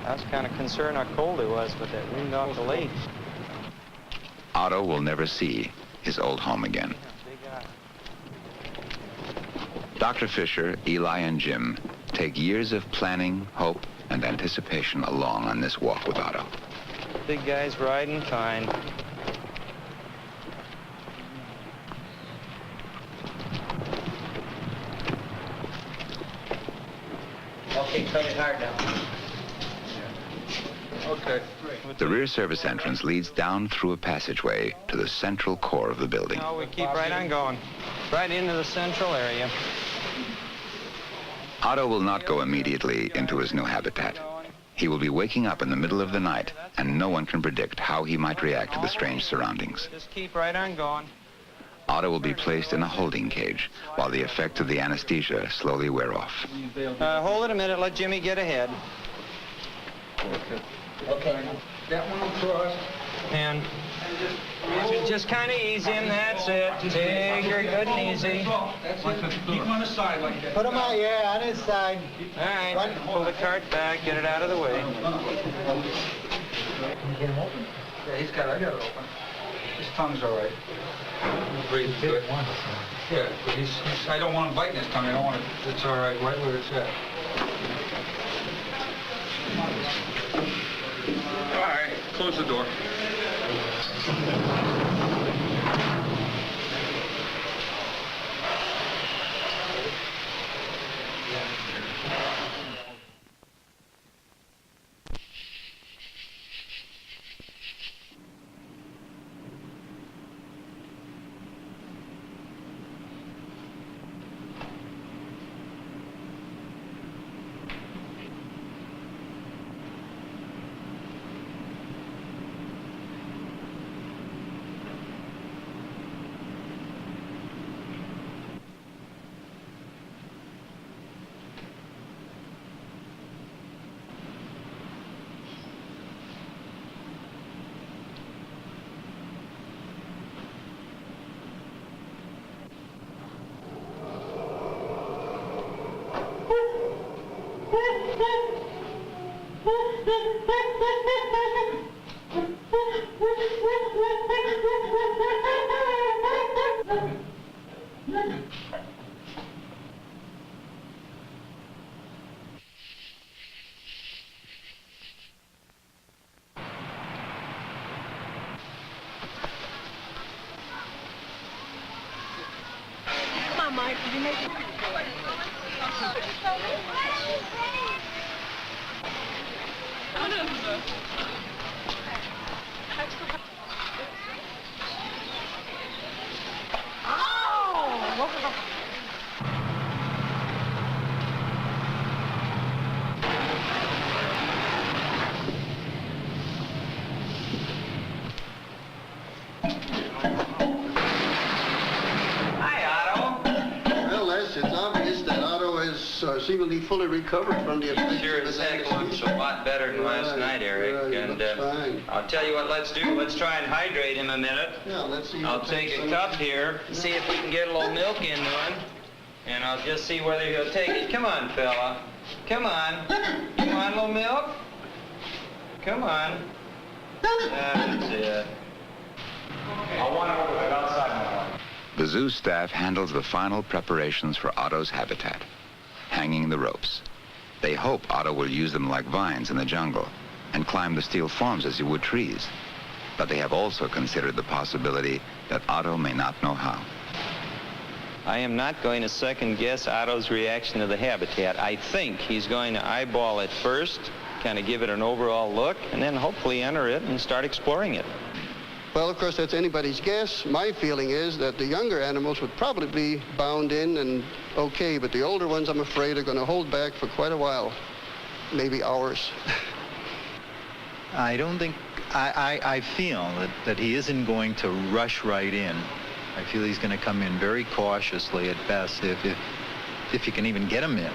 I was kind of concerned how cold it was, but that wind off the lake. Otto will never see his old home again. Dr. Fisher, Eli, and Jim take years of planning, hope, and anticipation along on this walk with Otto. Big guy's riding fine. Okay, cut it hard now. Okay. The rear service entrance leads down through a passageway to the central core of the building. No, we keep right on going. Right into the central area. Otto will not go immediately into his new habitat. He will be waking up in the middle of the night, and no one can predict how he might react to the strange surroundings. Just keep right on going. Otto will be placed in a holding cage while the effects of the anesthesia slowly wear off. Hold it a minute. Let Jimmy get ahead. Okay. That one across. And just kind of easy, and that's it. Take her good and easy. That's it. Keep him on the side like that. Put him on, yeah, on his side. All right. Pull the cart back. Get it out of the way. Can you get him open? Yeah, I got it open. His tongue's all right. Breathes good. Yeah, but I don't want him biting his tongue. I don't want it. It's all right where it's at. All right, close the door. Mike, did you make it? Seemingly fully recovered from the effects. Sure, his head looks a lot better than last night, Eric. And I'll tell you what, let's do. Let's try and hydrate him a minute. Yeah, let's see. I'll take a cup here, see if we can get a little milk into him, and I'll just see whether he'll take it. Come on, fella. Come on. You want a little milk? Come on. That's it. I'll want to over it outside now. The zoo staff handles the final preparations for Otto's habitat. Hanging the ropes. They hope Otto will use them like vines in the jungle and climb the steel forms as he would trees. But they have also considered the possibility that Otto may not know how. I am not going to second guess Otto's reaction to the habitat. I think he's going to eyeball it first, kind of give it an overall look, and then hopefully enter it and start exploring it. Well, of course, that's anybody's guess. My feeling is that the younger animals would probably be bound in and okay, but the older ones, I'm afraid, are going to hold back for quite a while, maybe hours. I don't think, I feel that he isn't going to rush right in. I feel he's going to come in very cautiously at best, if you can even get him in.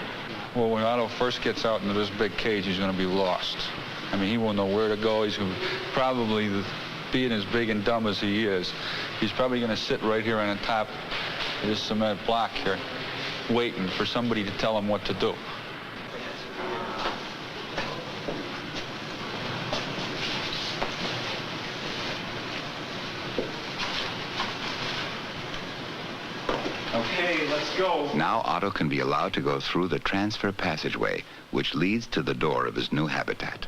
Well, when Otto first gets out into this big cage, he's going to be lost. I mean, he won't know where to go. He's probably, being as big and dumb as he is, he's probably going to sit right here on the top of this cement block here, waiting for somebody to tell him what to do. Okay, let's go. Now Otto can be allowed to go through the transfer passageway, which leads to the door of his new habitat.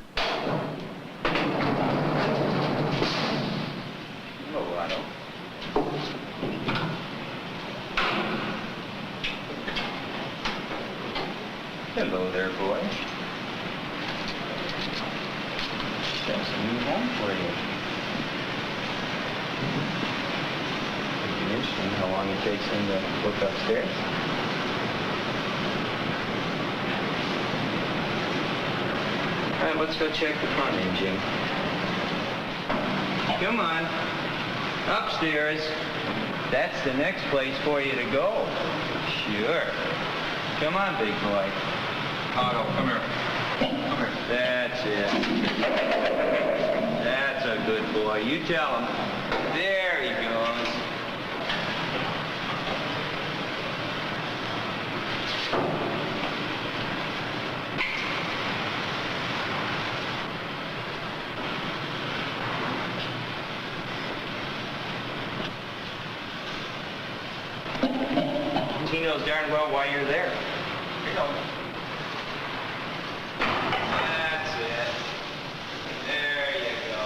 Hello, Otto. Hello there, boy. That's a new home for you. It'd be interesting how long it takes him to look upstairs. All right, let's go check the front end, Jim. Come on. Upstairs. That's the next place for you to go. Sure. Come on, big boy. Otto, come here. Come here. That's it. That's a good boy. You tell him. There he goes. He knows darn well why you're there. You know. That's it. There you go.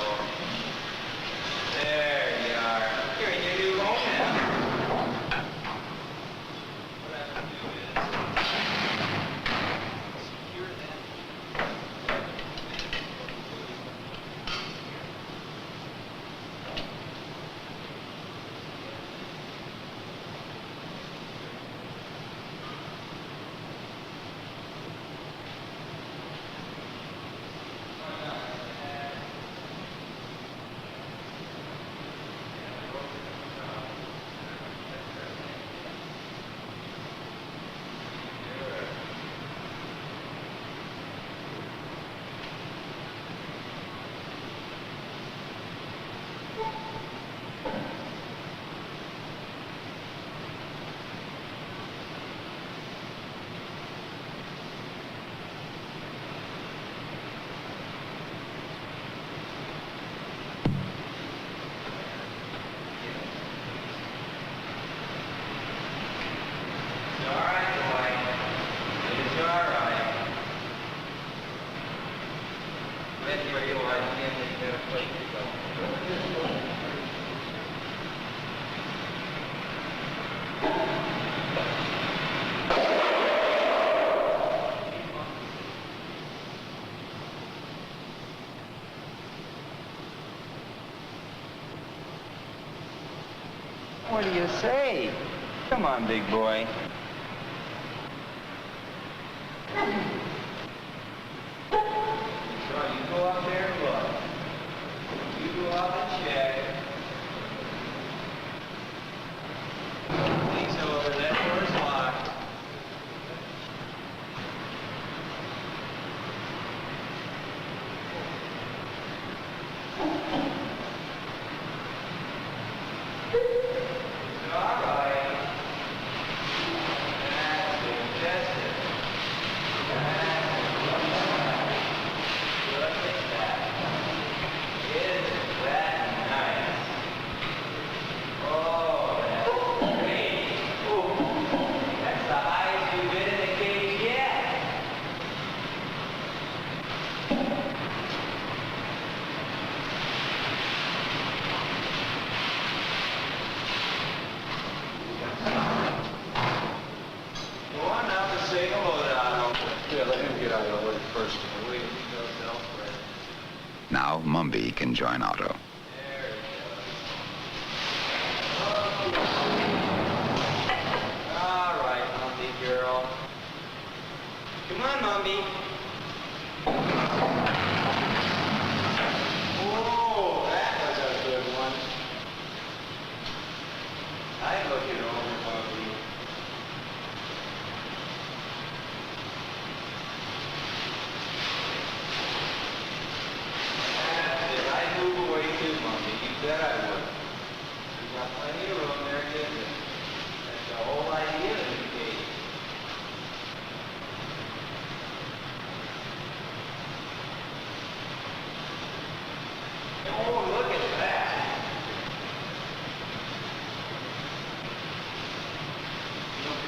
There you are. You're in your new home now. What I have to do is secure that. What do you say? Come on, big boy. So you go up there and look. You go up and check. Things over. That door's locked. Now Mumby can join Otto. All right, Mumby girl. Come on, Mumby. Whoa, that was a good one. I'm looking over, Mumby. Bet I would. We've got plenty of room there, isn't it? That's the whole idea of the cage. Oh, look at that. You don't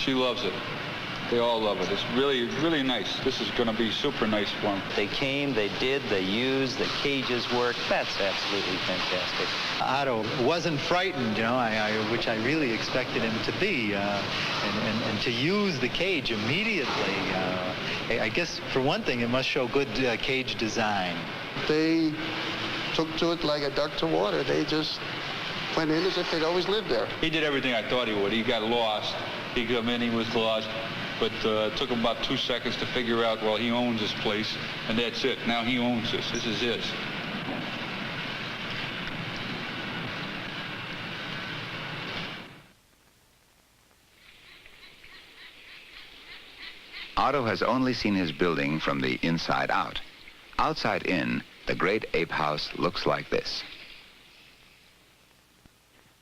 She loves it. They all love it. It's really, really nice. This is going to be super nice for them. They came, they did, they used, the cages worked. That's absolutely fantastic. Otto wasn't frightened, you know, which I really expected him to be, and to use the cage immediately. I guess, for one thing, it must show good cage design. They took to it like a duck to water. They just went in as if they'd always lived there. He did everything I thought he would. He got lost. He come in, he was lost. But it took him about 2 seconds to figure out, well, he owns this place, and that's it. Now he owns this. This is his. Otto has only seen his building from the inside out. Outside in, the great ape house looks like this.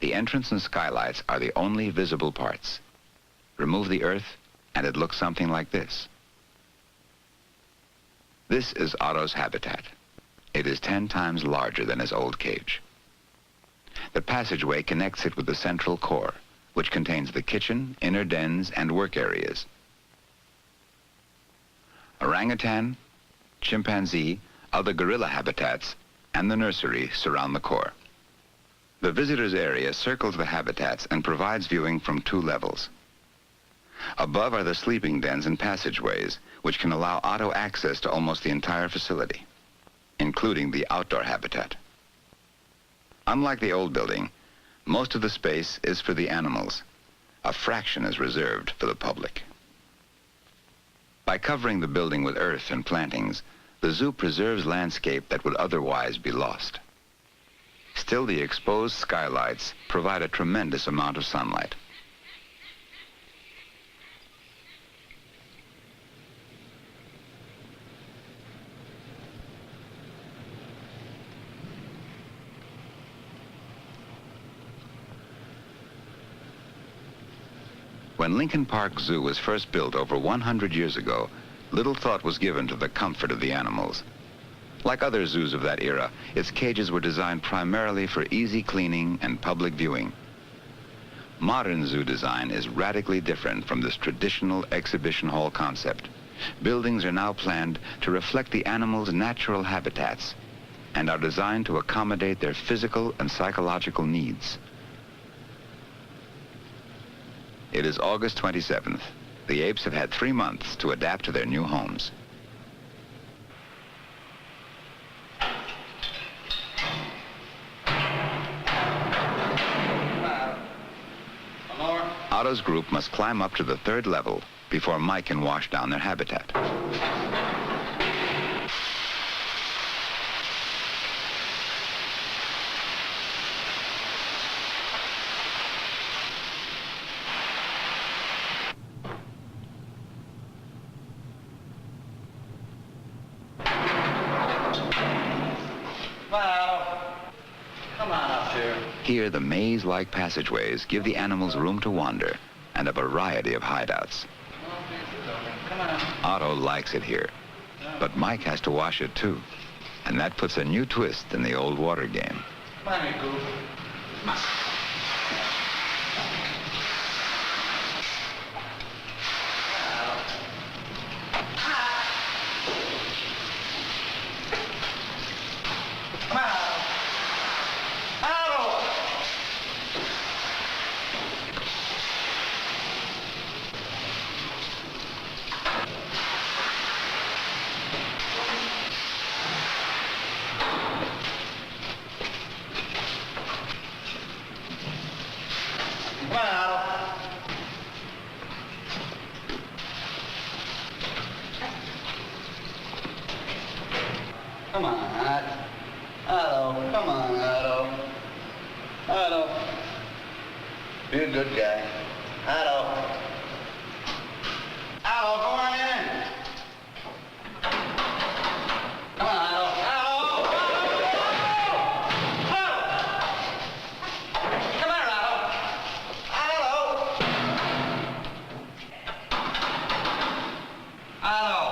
The entrance and skylights are the only visible parts. Remove the earth, and it looks something like this. This is Otto's habitat. It is 10 times larger than his old cage. The passageway connects it with the central core, which contains the kitchen, inner dens, and work areas. Orangutan, chimpanzee, other gorilla habitats, and the nursery surround the core. The visitors area circles the habitats and provides viewing from 2 levels. Above are the sleeping dens and passageways, which can allow Otto access to almost the entire facility, including the outdoor habitat. Unlike the old building, most of the space is for the animals. A fraction is reserved for the public. By covering the building with earth and plantings, the zoo preserves landscape that would otherwise be lost. Still, the exposed skylights provide a tremendous amount of sunlight. When Lincoln Park Zoo was first built over 100 years ago, little thought was given to the comfort of the animals. Like other zoos of that era, its cages were designed primarily for easy cleaning and public viewing. Modern zoo design is radically different from this traditional exhibition hall concept. Buildings are now planned to reflect the animals' natural habitats and are designed to accommodate their physical and psychological needs. It is August 27th. The apes have had 3 months to adapt to their new homes. Otto's group must climb up to the 3rd level before Mike can wash down their habitat. Here, the maze-like passageways give the animals room to wander and a variety of hideouts. Otto likes it here, but Mike has to wash it too, and that puts a new twist in the old water game. Come on, Otto. Come on, Otto. Otto. Be a good guy. Otto. Otto, go on in. Come on, Otto. Otto! Come here, Otto. Otto! Otto!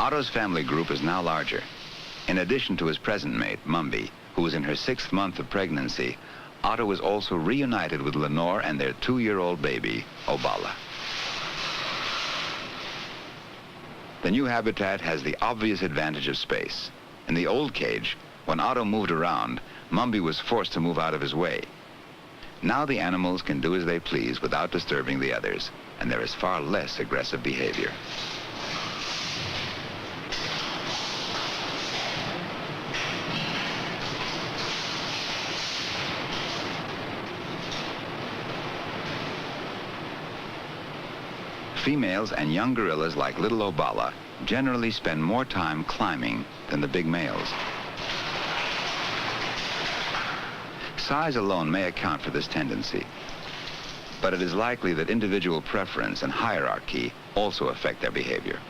Otto's family group is now larger. In addition to his present mate, Mumby, who is in her 6th month of pregnancy, Otto is also reunited with Lenore and their 2-year-old baby, Obala. The new habitat has the obvious advantage of space. In the old cage, when Otto moved around, Mumby was forced to move out of his way. Now the animals can do as they please without disturbing the others, and there is far less aggressive behavior. Females and young gorillas like little Obala generally spend more time climbing than the big males. Size alone may account for this tendency, but it is likely that individual preference and hierarchy also affect their behavior.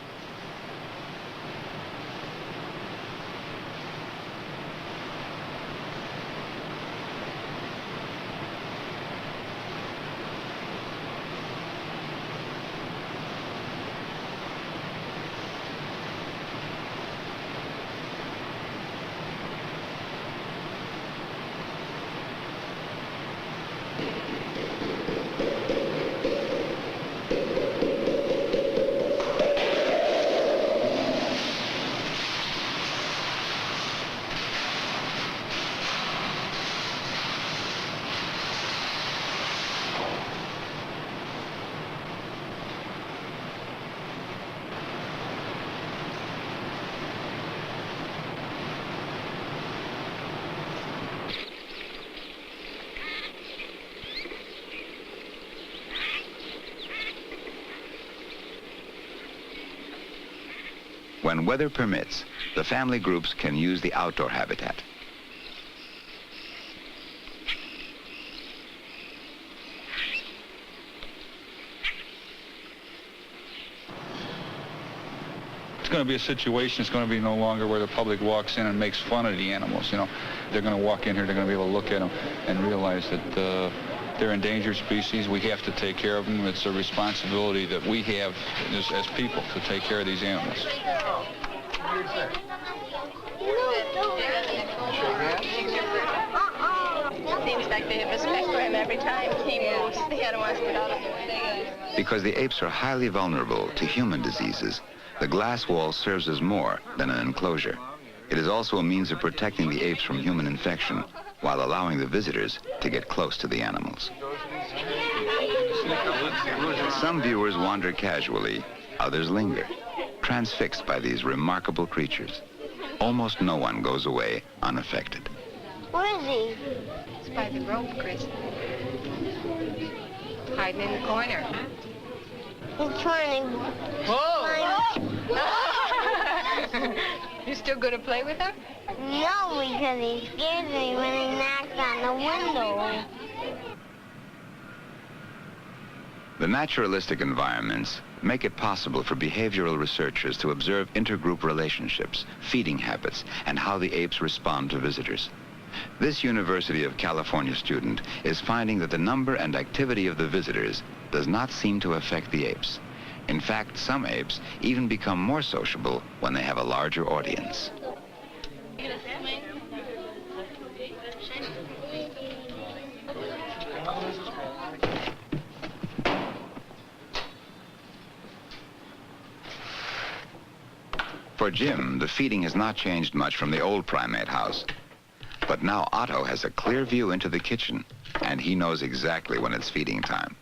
When weather permits, the family groups can use the outdoor habitat. It's going to be a situation, it's going to be no longer where the public walks in and makes fun of the animals, you know. They're going to walk in here, they're going to be able to look at them and realize that they're endangered species. We have to take care of them. It's a responsibility that we have as people to take care of these animals. Seems like they have respect for him every time he moves. The other ones get out of the way. Because the apes are highly vulnerable to human diseases, the glass wall serves as more than an enclosure. It is also a means of protecting the apes from human infection, while allowing the visitors to get close to the animals. Some viewers wander casually, others linger, transfixed by these remarkable creatures. Almost no one goes away unaffected. Where is he? It's by the rope, Chris. Hiding in the corner. He's trying to... Whoa! You still gonna play with her? No, because he scares me when he knocks on the window. The naturalistic environments make it possible for behavioral researchers to observe intergroup relationships, feeding habits, and how the apes respond to visitors. This University of California student is finding that the number and activity of the visitors does not seem to affect the apes. In fact, some apes even become more sociable when they have a larger audience. For Jim, the feeding has not changed much from the old primate house. But now Otto has a clear view into the kitchen, and he knows exactly when it's feeding time.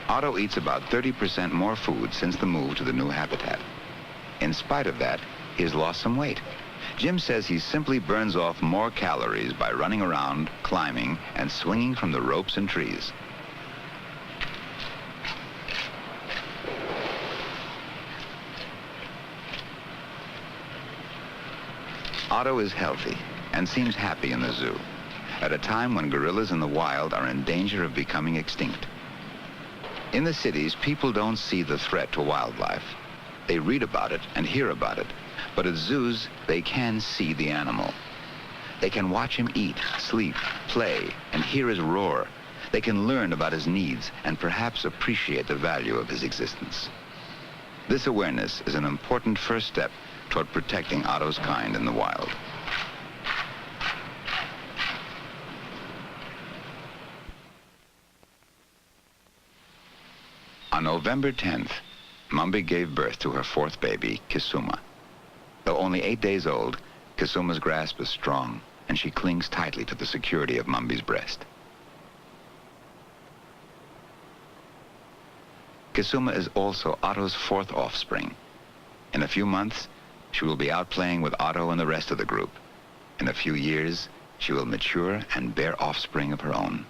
Otto eats about 30% more food since the move to the new habitat. In spite of that, he has lost some weight. Jim says he simply burns off more calories by running around, climbing, and swinging from the ropes and trees. Otto is healthy and seems happy in the zoo, at a time when gorillas in the wild are in danger of becoming extinct. In the cities, people don't see the threat to wildlife. They read about it and hear about it, but at zoos, they can see the animal. They can watch him eat, sleep, play, and hear his roar. They can learn about his needs and perhaps appreciate the value of his existence. This awareness is an important first step toward protecting Otto's kind in the wild. On November 10th, Mumby gave birth to her fourth baby, Kisuma. Though only 8 days old, Kisuma's grasp is strong, and she clings tightly to the security of Mumby's breast. Kisuma is also Otto's fourth offspring. In a few months, she will be out playing with Otto and the rest of the group. In a few years, she will mature and bear offspring of her own.